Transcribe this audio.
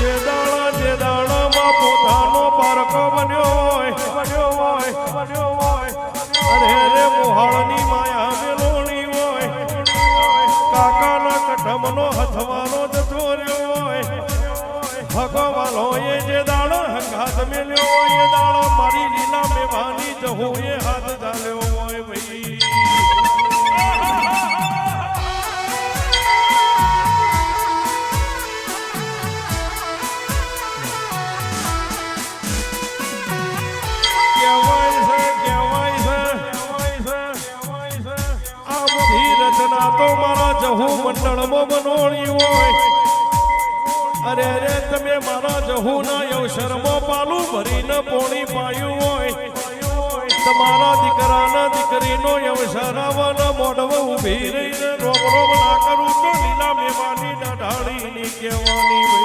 જે દાડામાં પોતાનો પારકો બન્યો હોય અરે રે મોહાળની માયા મેલોણી હોય કાકાના કઠમનો હથવાનો જતો રહ્યો હોય ભગવાનો એ જે દાડો હંગાત મેલ્યો હોય એ દાડો મારી લીલા મેવાની જહું એ હાથ ચાલ્યો હોય ભાઈ તો મારા જહુ મંડળમાં બનોણી હોય અરે રે તમે મારા જહુના અવસરમાં પાલું ભરીને પોણી પાયું હોય તમારા દીકરાના દીકરીનો અવસર આવવાના મોઢવા ઊભી રહીને રોમ રોમ ના કરું તો લીલા મેવાની ડાઢાળીની કહેવાની